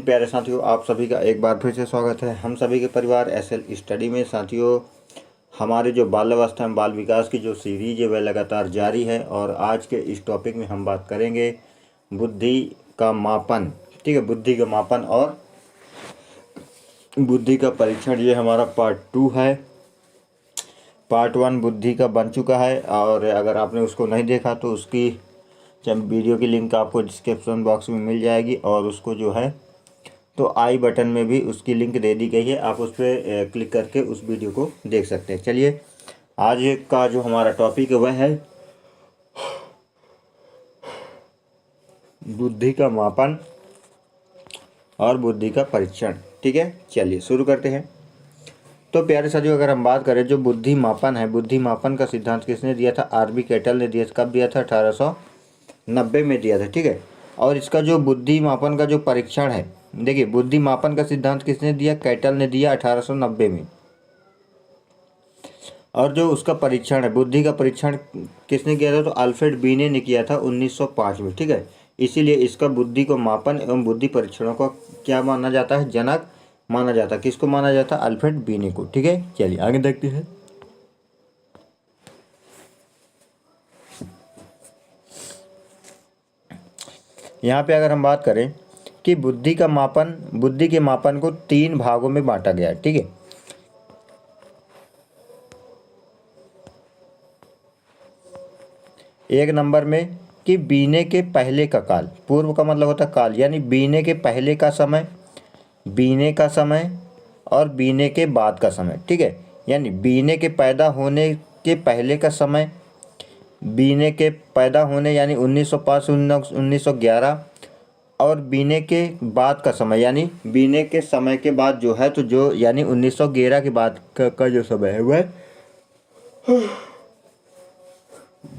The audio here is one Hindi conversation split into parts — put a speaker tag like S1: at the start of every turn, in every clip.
S1: प्यारे साथियों, आप सभी का एक बार फिर से स्वागत है हम सभी के परिवार एसएल स्टडी में। साथियों, हमारे जो बाल अवस्था एवं बाल विकास की जो सीरीज है वह लगातार जारी है और आज के इस टॉपिक में हम बात करेंगे बुद्धि का मापन। ठीक है, बुद्धि का मापन और बुद्धि का परीक्षण। ये हमारा पार्ट 2 है। पार्ट 1 बुद्धि का बन चुका है और अगर आपने उसको नहीं देखा तो उसकी वीडियो की लिंक आपको डिस्क्रिप्शन बॉक्स में मिल जाएगी और उसको जो है तो आई बटन में भी उसकी लिंक दे दी गई है, आप उस पर क्लिक करके उस वीडियो को देख सकते हैं। चलिए, आज का जो हमारा टॉपिक है वह है बुद्धि का मापन और बुद्धि का परीक्षण। ठीक है, चलिए शुरू करते हैं। तो प्यारे साथियों, अगर हम बात करें जो बुद्धि मापन है, बुद्धि मापन का सिद्धांत किसने दिया था? आरबी कैटल ने दिया था। कब दिया था? 1890 में दिया था। ठीक है, और इसका जो बुद्धि मापन का जो परीक्षण है, देखिए बुद्धि मापन का सिद्धांत किसने दिया? कैटल ने दिया 1890 में। और जो उसका परीक्षण है, बुद्धि का परीक्षण किसने किया था? तो अल्फ्रेड बीने ने किया था 1905 में। ठीक है, इसीलिए इसका बुद्धि को मापन एवं बुद्धि परीक्षणों का क्या माना जाता है? जनक माना जाता है। किसको माना जाता है? अल्फ्रेड बीने को। ठीक है, चलिए आगे देखते हैं। यहाँ पे अगर हम बात करें कि बुद्धि का मापन, बुद्धि के मापन को 3 भागों में बांटा गया है। ठीक है, एक नंबर में कि बीने के पहले का काल, पूर्व का मतलब होता है काल, यानी बीने के पहले का समय, बीने का समय और बीने के बाद का समय। ठीक है, यानी बीने के पैदा होने के पहले का समय, बीने के पैदा होने यानी 1905 1911, और बीने के बाद का समय यानी बीने के समय के बाद जो है तो जो यानी 1911 के बाद का जो समय है वह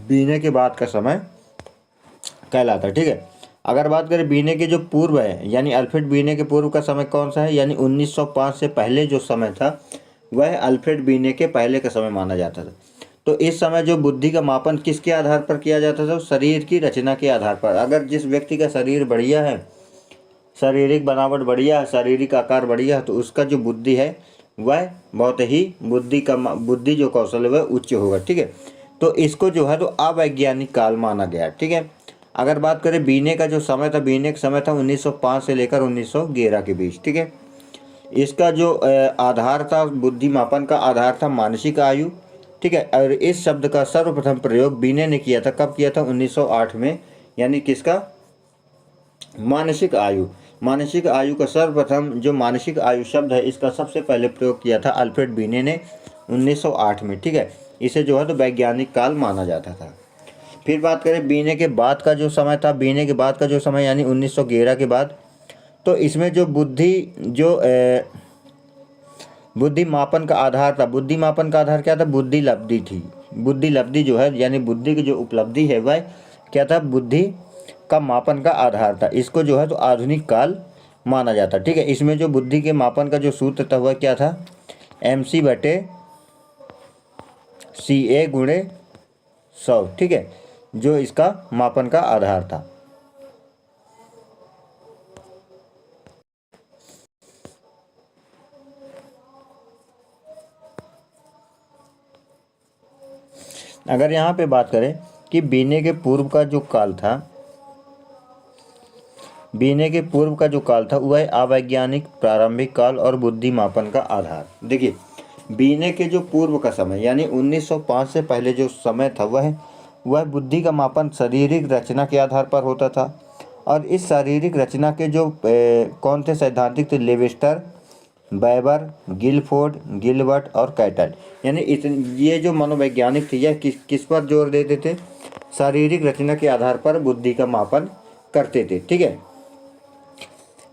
S1: बीने के बाद का समय कहलाता है। ठीक है, अगर बात करें बीने के जो पूर्व है यानी अल्फ्रेड बीने के पूर्व का समय कौन सा है? यानी 1905 से पहले जो समय था वह अल्फ्रेड बीने के पहले का समय माना जाता था। तो इस समय जो बुद्धि का मापन किसके आधार पर किया जाता था? शरीर की रचना के आधार पर। अगर जिस व्यक्ति का शरीर बढ़िया है, शारीरिक बनावट बढ़िया है, शारीरिक आकार बढ़िया है, तो उसका जो बुद्धि है वह बहुत ही बुद्धि जो कौशल है वह उच्च होगा। ठीक है, तो इसको जो है तो अवैज्ञानिक काल माना गया। ठीक है, अगर बात करें बीने का जो समय था, बीने का समय था 1905 से लेकर 1911 के बीच। ठीक है, इसका जो आधार था, बुद्धि मापन का आधार था मानसिक आयु। ठीक है, और इस शब्द का सर्वप्रथम प्रयोग बीने ने किया था। कब किया था? 1908 में। यानी किसका? मानसिक आयु। मानसिक आयु का सर्वप्रथम जो मानसिक आयु शब्द है इसका सबसे पहले प्रयोग किया था अल्फ्रेड बीने ने 1908 में। ठीक है, इसे जो है तो वैज्ञानिक काल माना जाता था। फिर बात करें बीने के बाद का जो समय था, बीने के बाद का जो समय यानी 1911 के बाद, तो इसमें जो बुद्धि मापन का आधार था, बुद्धि मापन का आधार क्या था? बुद्धि लब्धि थी। बुद्धि लब्धि जो है यानी बुद्धि की जो उपलब्धि है वह क्या था? बुद्धि का मापन का आधार था। इसको जो है तो आधुनिक काल माना जाता। ठीक है, इसमें जो बुद्धि के मापन का जो सूत्र था वह क्या था? MC/CA गुणे 100। ठीक है, जो इसका मापन का आधार था। अगर यहाँ पे बात करें कि बीने के पूर्व का जो काल था, बीने के पूर्व का जो काल था वह अवैज्ञानिक प्रारंभिक काल और बुद्धि मापन का आधार। देखिए, बीने के जो पूर्व का समय यानी 1905 से पहले जो समय था वह बुद्धि का मापन शारीरिक रचना के आधार पर होता था। और इस शारीरिक रचना के जो कौन थे सैद्धांतिक थे? लेवेस्टर, वेबर, गिलफोर्ड, गिलबर्ट और कैटल। यानी ये जो मनोवैज्ञानिक थे यह किस पर जोर देते थे? शारीरिक रचना के आधार पर बुद्धि का मापन करते थे। ठीक है,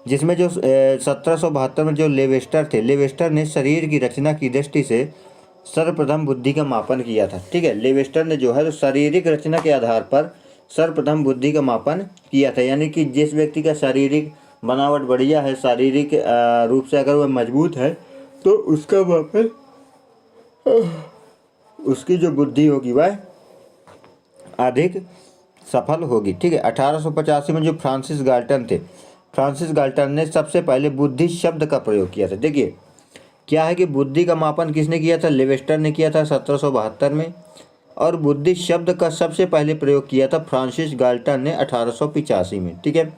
S1: जिसमें जो 1772 में जो लेवेस्टर थे, लेवेस्टर ने शरीर की रचना की दृष्टि से सर्वप्रथम बुद्धि का मापन किया था। ठीक है, लेवेस्टर ने जो है तो शारीरिक रचना के आधार पर सर्वप्रथम बुद्धि का मापन किया था। यानी कि जिस व्यक्ति का शारीरिक बनावट बढ़िया है, शारीरिक रूप से अगर वह मजबूत है तो उसका मापन, उसकी जो बुद्धि होगी वह अधिक सफल होगी। ठीक है, 1885 में जो फ्रांसिस गाल्टन थे, फ्रांसिस गाल्टन ने सबसे पहले बुद्धि शब्द का प्रयोग किया था। देखिए क्या है कि बुद्धि का मापन किसने किया था, लेवेस्टर ने किया था 1772 में, और बुद्धि शब्द का सबसे पहले प्रयोग किया था फ्रांसिस गाल्टन ने 1885 में। ठीक है,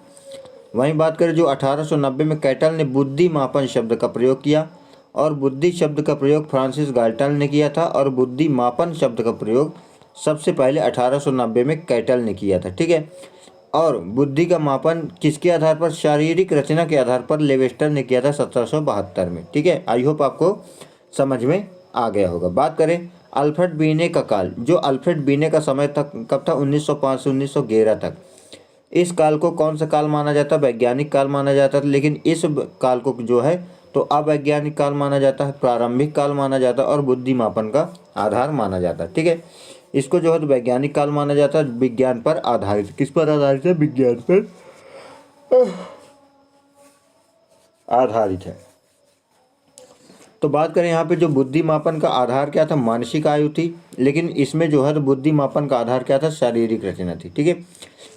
S1: वहीं बात करें जो 1890 में कैटल ने बुद्धि मापन शब्द का प्रयोग किया, और बुद्धि शब्द का प्रयोग फ्रांसिस गाल्टन ने किया था, और बुद्धि मापन शब्द का प्रयोग सबसे पहले 1890 में कैटल ने किया था। ठीक है, और बुद्धि का मापन किसके आधार पर, शारीरिक रचना के आधार पर लेवेस्टर ने किया था 1772 में। ठीक है, आई होप आपको समझ में आ गया होगा। बात करें अल्फ्रेड बीने का काल, जो अल्फ्रेड बीने का समय तक कब था, 1905 से 1911 तक। इस काल को कौन सा काल माना जाता है, वैज्ञानिक काल माना जाता है, लेकिन इस काल को जो है तो अवैज्ञानिक काल माना जाता है, प्रारंभिक काल माना जाता है, और बुद्धि मापन का आधार माना जाता है। ठीक है, इसको जो है तो वैज्ञानिक काल माना जाता है, विज्ञान पर आधारित। किस पर आधारित है, विज्ञान पर आधारित है। तो बात करें यहाँ पे जो बुद्धि मापन का आधार क्या था, मानसिक आयु थी, लेकिन इसमें जो है तो बुद्धि मापन का आधार क्या था, शारीरिक रचना थी। ठीक है,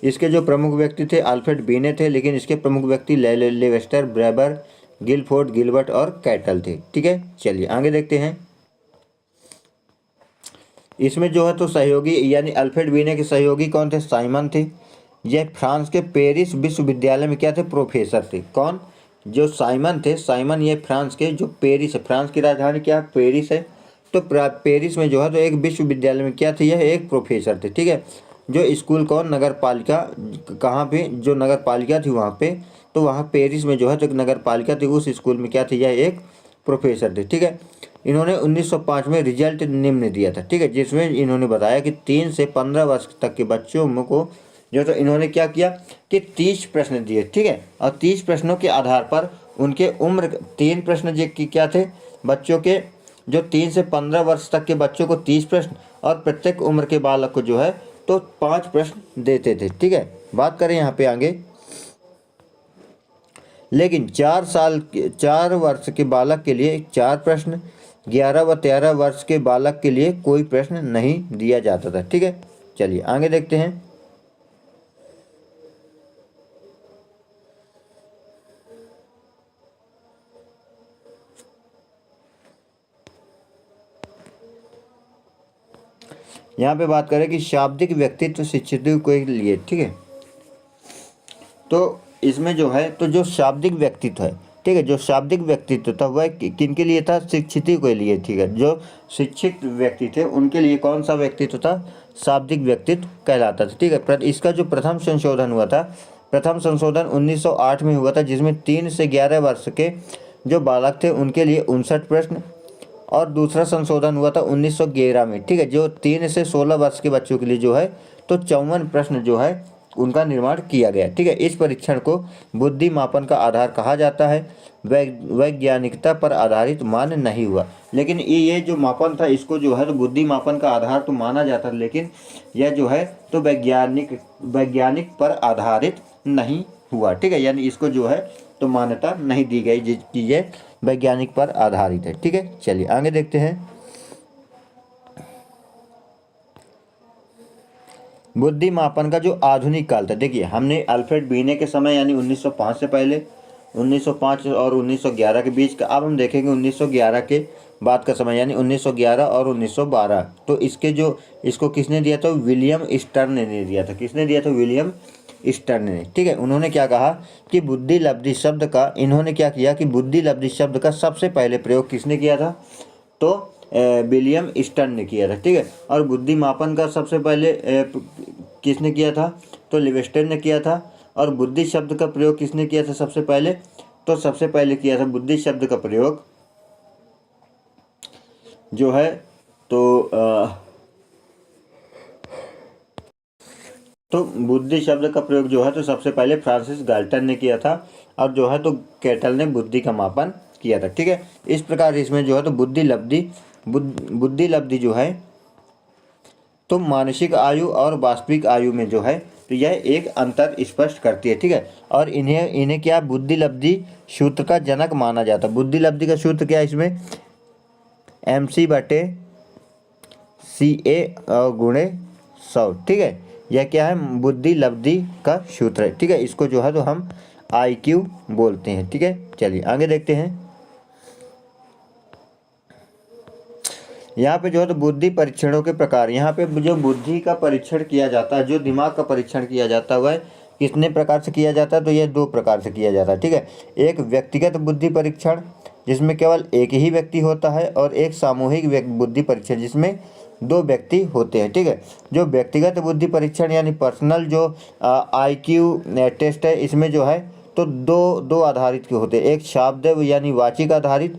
S1: इसके जो प्रमुख व्यक्ति थे अल्फ्रेड बीने थे, लेकिन इसके प्रमुख व्यक्ति लेवेस्टर, ब्रेबर, गिलफोर्ड, गिलबर्ट और कैटल थे। ठीक है, चलिए आगे देखते हैं। इसमें जो है तो सहयोगी यानी अल्फ्रेड बीने के सहयोगी कौन थे, साइमन थे। यह फ्रांस के पेरिस विश्वविद्यालय में क्या थे, प्रोफेसर थे। कौन, जो साइमन थे, साइमन ये फ्रांस के जो पेरिस है, फ्रांस की राजधानी क्या है, पेरिस है। तो पेरिस में जो है तो एक विश्वविद्यालय में क्या थे, यह एक प्रोफेसर थे। ठीक है, जो स्कूल कौन, नगर पालिका, कहाँ पे, जो नगर पालिका थी वहाँ पे, तो वहाँ पेरिस में जो है तो एक नगर पालिका थी, उस स्कूल में क्या थे, यह एक प्रोफेसर थे। ठीक है, इन्होंने 1905 में रिजल्ट निम्न दिया था। ठीक है, जिसमें इन्होंने बताया कि 3 से 15 वर्ष तक के बच्चों को जो तो इन्होंने क्या किया कि 30 प्रश्न दिए। ठीक है, और 30 प्रश्नों के आधार पर उनके उम्र 3 प्रश्न जो कि क्या थे, बच्चों के जो 3 से 15 वर्ष तक के बच्चों को 30 प्रश्न, और प्रत्येक उम्र के बालक को जो है तो 5 प्रश्न देते थे। ठीक है, बात करें यहाँ पे आगे, लेकिन 4 वर्ष के बालक के लिए 4 प्रश्न, 11 व 13 वर्ष के बालक के लिए कोई प्रश्न नहीं दिया जाता था। ठीक है, चलिए आगे देखते हैं। यहाँ पे बात करें कि शाब्दिक व्यक्तित्व शिक्षित के लिए। ठीक है, तो इसमें जो है तो जो शाब्दिक व्यक्तित्व है, ठीक है, जो शाब्दिक व्यक्तित्व था वह किन के लिए था, शिक्षित के लिए। ठीक है, जो शिक्षित व्यक्ति थे उनके लिए कौन सा व्यक्तित्व था, शाब्दिक व्यक्तित्व कहलाता था। ठीक है, इसका जो प्रथम संशोधन हुआ था, प्रथम संशोधन 1908 में हुआ था, जिसमें 3 से 11 वर्ष के जो बालक थे उनके लिए 59 प्रश्न, और दूसरा संशोधन हुआ था 1911 में। ठीक है, जो 3 से 16 वर्ष के बच्चों के लिए जो है तो 54 प्रश्न जो है उनका निर्माण किया गया। ठीक है, इस परीक्षण को बुद्धि मापन का आधार कहा जाता है, वैज्ञानिकता पर आधारित मान्य नहीं हुआ। लेकिन ये जो मापन था इसको जो है तो बुद्धि मापन का आधार तो माना जाता है, लेकिन यह जो है तो वैज्ञानिक पर आधारित नहीं हुआ। ठीक है, यानी इसको जो है तो मान्यता नहीं दी गई कि ये वैज्ञानिक पर आधारित है। ठीक है, चलिए आगे देखते हैं। बुद्धि मापन का जो आधुनिक काल था, देखिए हमने अल्फ्रेड बीने के समय यानी 1905 से पहले, 1905 और 1911 के बीच का, अब हम देखेंगे 1911 के बाद का समय यानी 1911 और 1912। तो इसको किसने दिया था, विलियम स्टर्न ने दिया था। किसने दिया था, विलियम स्टर्न ने। ठीक है, उन्होंने क्या कहा कि बुद्धि लब्धि शब्द का, इन्होंने क्या किया कि बुद्धि लब्धि शब्द का सबसे पहले प्रयोग किसने किया था, तो विलियम स्टर्न ने किया था। ठीक है, और बुद्धि मापन का सबसे पहले किसने किया था, तो लेवेस्टर ने किया था। और बुद्धि शब्द का प्रयोग किसने किया था सबसे पहले, तो सबसे पहले किया था बुद्धि शब्द का प्रयोग जो है तो बुद्धि शब्द का प्रयोग जो है तो सबसे पहले फ्रांसिस गाल्टन ने किया था, और जो है तो कैटल ने बुद्धि का मापन किया था। ठीक है, इस प्रकार इसमें जो है तो बुद्धि लब्धि जो है तो मानसिक आयु और वास्तविक आयु में जो है तो यह एक अंतर स्पष्ट करती है। ठीक है, और इन्हें क्या बुद्धि लब्धि सूत्र का जनक माना जाता है। बुद्धि लब्धि का सूत्र क्या है, इसमें MC/CA गुणे 100। ठीक है, यह क्या है, बुद्धि लब्धि का सूत्र है। ठीक है, इसको जो है तो हम IQ बोलते हैं। ठीक है, चलिए आगे देखते हैं। यहाँ पे जो है तो बुद्धि परीक्षणों के प्रकार, यहाँ पे जो बुद्धि का परीक्षण किया जाता है, जो दिमाग का परीक्षण किया जाता है, वह कितने प्रकार से किया जाता है, तो यह 2 प्रकार से किया जाता है। ठीक है, एक व्यक्तिगत बुद्धि परीक्षण जिसमें केवल एक ही व्यक्ति होता है, और एक सामूहिक बुद्धि परीक्षण जिसमें 2 व्यक्ति होते हैं। ठीक है, जो व्यक्तिगत बुद्धि परीक्षण यानी पर्सनल जो IQ टेस्ट है, इसमें जो है तो दो आधारित के होते हैं, एक शाब्दिक यानी वाचिक आधारित,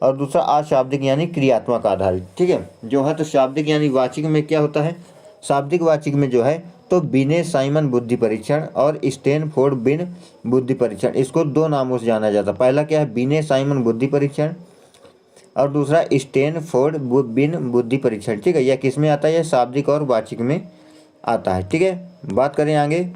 S1: और दूसरा अशाब्दिक यानी क्रियात्मक आधारित। ठीक है, जो है तो शाब्दिक यानी वाचिक में क्या होता है, शाब्दिक वाचिक में जो है तो बिने साइमन बुद्धि परीक्षण और स्टैनफोर्ड बिन बुद्धि परीक्षण, इसको 2 नामों से जाना जाता है। पहला क्या है, बिने साइमन बुद्धि परीक्षण, और दूसरा स्टैनफोर्ड बिन बुद्धि परीक्षण। ठीक है, यह किस में आता है, यह शाब्दिक और वाचिक में आता है। ठीक है, बात करें आगे।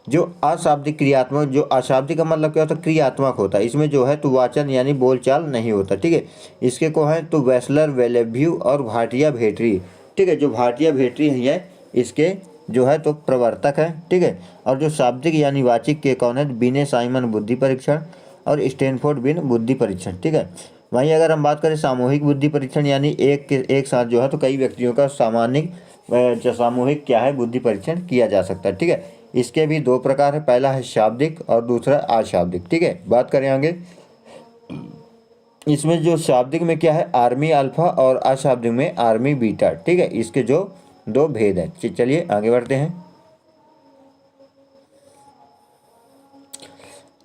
S1: जो अशाब्दिक क्रियात्मक, जो अशाब्दिक का मतलब क्या होता है, क्रियात्मक होता है, इसमें जो है तो वाचन यानी बोलचाल नहीं होता। ठीक है, इसके को है तो वेस्लर, वेलेव्यू और भाटिया भेटरी। ठीक है, जो भाटिया भेटरी है इसके जो है तो प्रवर्तक है। ठीक है, और जो शाब्दिक यानी वाचिक के कौन है, बिने साइमन बुद्धि परीक्षण और स्टैनफोर्ड बिन बुद्धि परीक्षण। ठीक है, वहीं अगर हम बात करें सामूहिक बुद्धि परीक्षण यानी एक साथ जो है तो कई व्यक्तियों का सामूहिक क्या है बुद्धि परीक्षण किया जा सकता है। ठीक है, इसके भी 2 प्रकार है, पहला है शाब्दिक और दूसरा अशाब्दिक। ठीक है, बात करें आगे। इसमें जो शाब्दिक में क्या है, आर्मी अल्फा, और अशाब्दिक में आर्मी बीटा। ठीक है, इसके जो 2 भेद हैं। चलिए आगे बढ़ते हैं।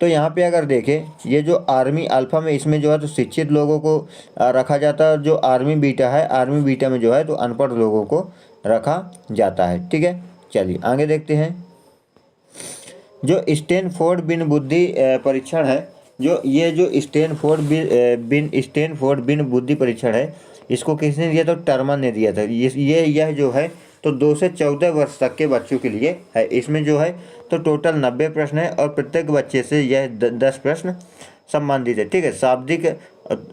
S1: तो यहाँ पे अगर देखें, ये जो आर्मी अल्फा में इसमें जो है तो शिक्षित लोगों को रखा जाता है, और जो आर्मी बीटा है, आर्मी बीटा में जो है तो अनपढ़ लोगों को रखा जाता है। ठीक है, चलिए आगे देखते हैं। जो स्टैनफोर्ड बिन बुद्धि परीक्षण है, जो स्टैनफोर्ड बिन बुद्धि परीक्षण है, इसको किसने दिया, तो टर्मन ने दिया था। यह जो है तो 2 से 14 वर्ष तक के बच्चों के लिए है। इसमें जो है तो टोटल 90 प्रश्न है, और प्रत्येक बच्चे से यह 10 प्रश्न संबंधित है। ठीक है, शाब्दिक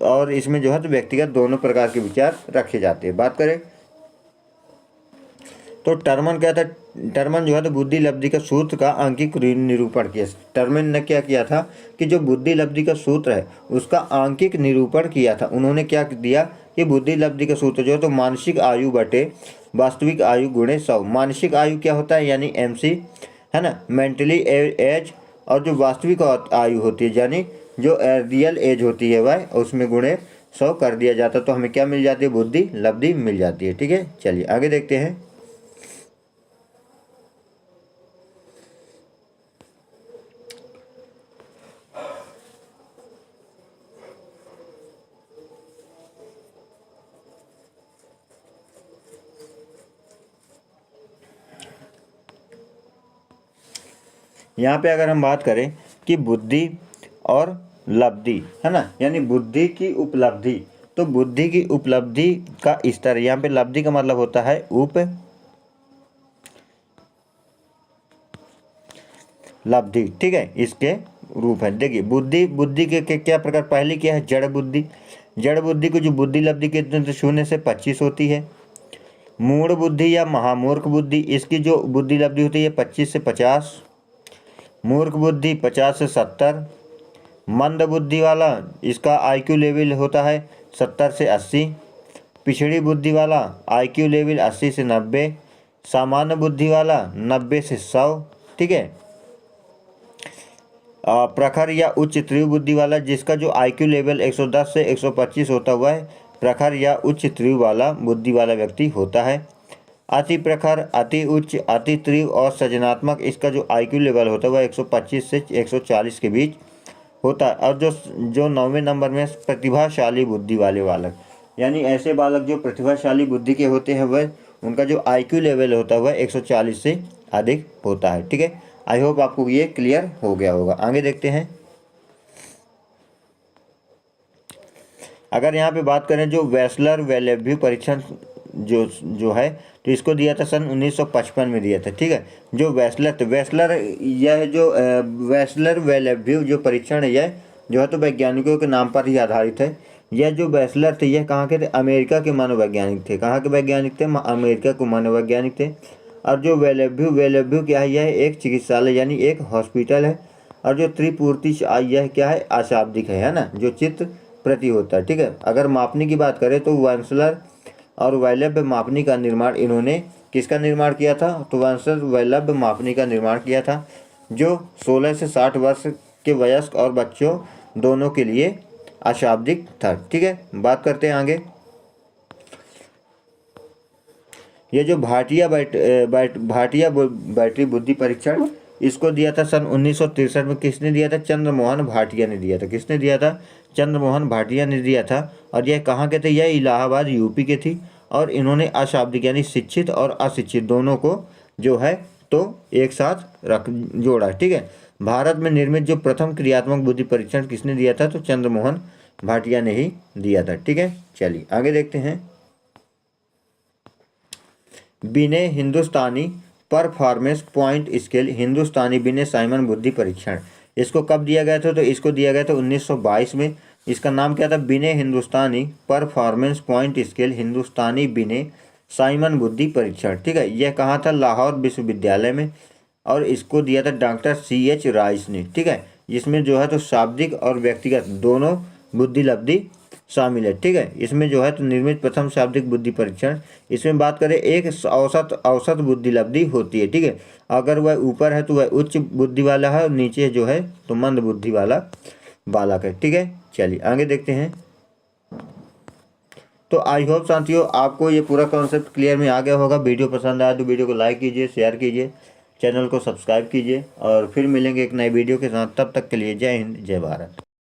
S1: और इसमें जो है तो व्यक्तिगत दोनों प्रकार के विचार रखे जाते हैं। बात करें तो टर्मन क्या था, टर्मन जो है तो बुद्धि लब्धि का सूत्र का आंकिक निरूपण किया। टर्मन ने क्या किया था कि जो बुद्धि लब्धि का सूत्र है उसका आंकिक निरूपण किया था। उन्होंने क्या दिया कि बुद्धि लब्धि का सूत्र जो है तो मानसिक आयु बटे वास्तविक आयु गुणे 100। मानसिक आयु क्या होता है, यानी MC है ना, मेंटली एज, और जो वास्तविक आयु होती है यानी जो रियल एज होती है वह, उसमें गुणे 100 कर दिया जाता है, तो हमें क्या मिल जाती है, बुद्धि लब्धि मिल जाती है। ठीक है, चलिए आगे देखते हैं। यहाँ पे अगर हम बात करें कि बुद्धि और लब्धि है ना, यानी बुद्धि की उपलब्धि, तो बुद्धि की उपलब्धि का स्तर, यहाँ पे लब्धि का मतलब होता है उपलब्धि। ठीक है, इसके रूप है। देखिए बुद्धि के क्या प्रकार, पहली क्या है, जड़ बुद्धि। जड़ बुद्धि को जो बुद्धि लब्धि कितने, 0 से 25 होती है। मूढ़ बुद्धि या महामूर्ख बुद्धि, इसकी जो बुद्धि लब्धि होती है 25 से 50। मूर्ख बुद्धि 50 से 70। मंद बुद्धि वाला, इसका IQ लेवल होता है 70 से 80। पिछड़ी बुद्धि वाला IQ लेवल 80 से 90। सामान्य बुद्धि वाला 90 से 100। ठीक है, प्रखर या उच्च तीव्र बुद्धि वाला, जिसका जो IQ लेवल 110 से 125 होता हुआ है, प्रखर या उच्च तीव्र वाला बुद्धि वाला व्यक्ति होता है। अति प्रखर, अति उच्च, अति तीव्र और सृजनात्मक, इसका जो IQ लेवल होता है वह 125 से 140 के बीच होता है। और जो 9वें नंबर में प्रतिभाशाली बुद्धि वाले बालक, यानी ऐसे बालक जो प्रतिभाशाली बुद्धि के होते हैं, वह उनका जो IQ लेवल होता है वह 140 से अधिक होता है। ठीक है, आई होप आपको ये क्लियर हो गया होगा। आगे देखते हैं। अगर यहाँ पे बात करें जो वेस्लर वेलेव्यू परीक्षण जो है, तो इसको दिया था सन 1955 में दिया था। ठीक है, जो वेस्लर यह जो वेस्लर वेलेव्यू जो परीक्षण है, यह जो है तो वैज्ञानिकों के नाम पर ही आधारित है। यह जो वेस्लर थे, यह कहाँ के थे, अमेरिका के मनोवैज्ञानिक थे। कहाँ के वैज्ञानिक थे, अमेरिका के मनोवैज्ञानिक थे। और जो वैलभ्य वैलभ्य क्या है, यह एक चिकित्सालय यानी एक हॉस्पिटल है। और जो त्रिपूर्ति यह क्या है, अशाब्दिक है ना, जो चित्र प्रति होता है। ठीक है, अगर मापनी की बात करें तो वांसलर और वैलभ्य मापनी का निर्माण इन्होंने किसका निर्माण किया था, तो वांसलर वैलभ्य मापनी का निर्माण किया था, जो 16 से 60 वर्ष के वयस्क और बच्चों दोनों के लिए अशाब्दिक था। ठीक है, बात करते हैं आगे। ये जो भाटिया बैटरी बुद्धि परीक्षण, इसको दिया था सन 1963 में। किसने दिया था, चंद्रमोहन भाटिया ने दिया था। किसने दिया था, चंद्रमोहन भाटिया ने दिया था। और यह कहाँ के थे, यह इलाहाबाद यूपी के थी। और इन्होंने अशाब्दिक यानी शिक्षित और अशिक्षित दोनों को जो है तो एक साथ रख जोड़ा। ठीक है, भारत में निर्मित जो प्रथम क्रियात्मक बुद्धि परीक्षण किसने दिया था, तो चंद्रमोहन भाटिया ने ही दिया था। ठीक है, चलिए आगे देखते हैं। बिने हिंदुस्तानी परफॉर्मेंस पॉइंट स्केल, हिंदुस्तानी बिने साइमन बुद्धि परीक्षण, इसको कब दिया गया था, तो इसको दिया गया था 1922 में। इसका नाम क्या था, बिने हिंदुस्तानी परफॉर्मेंस पॉइंट स्केल, हिंदुस्तानी बिने साइमन बुद्धि परीक्षण। ठीक है, यह कहाँ था, लाहौर विश्वविद्यालय में। और इसको दिया था डॉक्टर CH राइस ने। ठीक है, जिसमें जो है तो शाब्दिक और व्यक्तिगत दोनों बुद्धि लब्धि शामिल है। ठीक है, इसमें जो है तो निर्मित प्रथम शाब्दिक बुद्धि परीक्षण। इसमें बात करें, एक औसत बुद्धि लब्धि होती है। ठीक है, अगर वह ऊपर है तो वह उच्च बुद्धि वाला है, और नीचे जो है तो मंद बुद्धि वाला बालक है। ठीक है, चलिए आगे देखते हैं। तो आई होप साथियों आपको ये पूरा कॉन्सेप्ट क्लियर में आ गया होगा। वीडियो पसंद आया तो वीडियो को लाइक कीजिए, शेयर कीजिए, चैनल को सब्सक्राइब कीजिए, और फिर मिलेंगे एक नए वीडियो के साथ। तब तक के लिए जय हिंद, जय भारत।